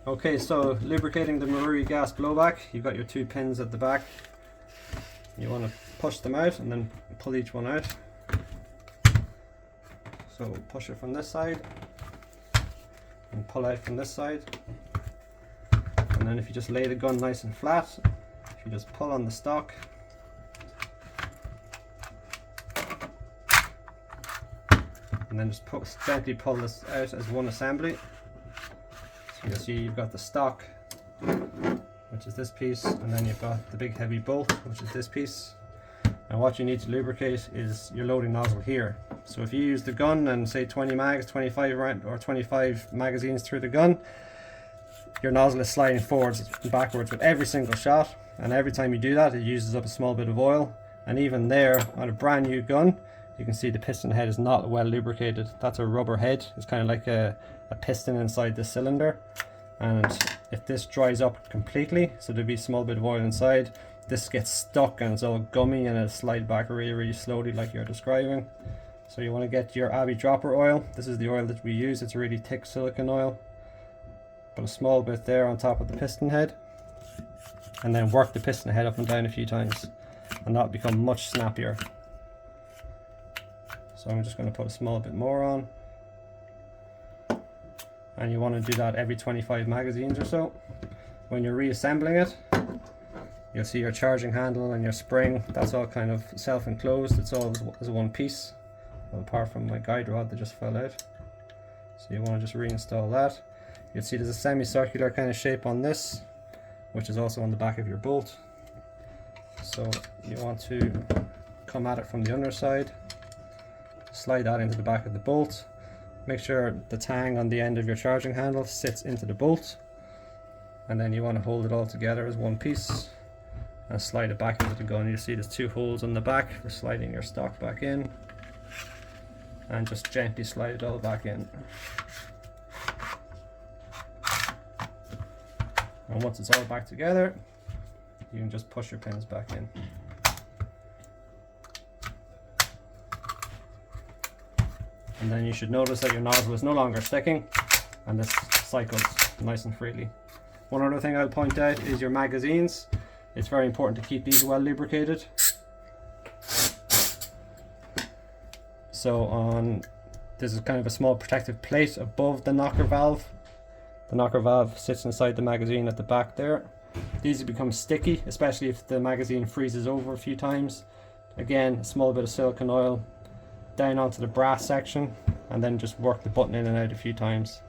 Okay, so lubricating the Marui gas blowback, you've got your two pins at the back. You want to push them out and then pull each one out. So push it from this side and pull out from this side. And then if you just lay the gun nice and flat, if you just pull on the stock, and then just gently pull this out as one assembly. So you'll see you've got the stock, which is this piece, and then you've got the big heavy bolt, which is this piece. And what you need to lubricate is your loading nozzle here. So if you use the gun and say 20 mags, 25 round or 25 magazines through the gun, your nozzle is sliding forwards and backwards with every single shot, and every time you do that it uses up a small bit of oil. And even there, on a brand new gun, you can see the piston head is not well lubricated. That's a rubber head. It's kind of like a piston inside the cylinder, and if this dries up completely, so there'll be a small bit of oil inside, this gets stuck and it's all gummy and it'll slide back really slowly like you're describing. So you want to get your Abbey dropper oil. This is the oil that we use. It's a really thick silicone oil. Put a small bit there on top of the piston head, and then work the piston head up and down a few times, and that'll become much snappier. So I'm just going to put a small bit more on, and you want to do that every 25 magazines or so. When you're reassembling it, you'll see your charging handle and your spring, that's all kind of self-enclosed. It's all as one piece, apart from my guide rod that just fell out. So you want to just reinstall that. You'll see there's a semicircular kind of shape on this, which is also on the back of your bolt. So you want to come at it from the underside, slide that into the back of the bolt. Make sure the tang on the end of your charging handle sits into the bolt, and then you want to hold it all together as one piece and slide it back into the gun. You see there's two holes on the back for sliding your stock back in, and just gently slide it all back in. And once it's all back together, you can just push your pins back in. And then you should notice that your nozzle is no longer sticking, and this cycles nice and freely. One other thing I'll point out is your magazines. It's very important to keep these well lubricated. So this is kind of a small protective plate above the knocker valve. The knocker valve sits inside the magazine at the back there. These become sticky, especially if the magazine freezes over a few times. Again, a small bit of silicone oil down onto the brass section, and then just work the button in and out a few times.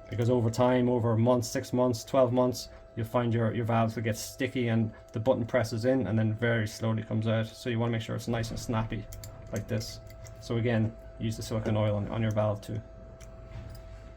Because over time, over months, 6 months, 12 months, you'll find your valves will get sticky and the button presses in and then very slowly comes out. So you want to make sure it's nice and snappy like this. So again, use the silicone oil on your valve too.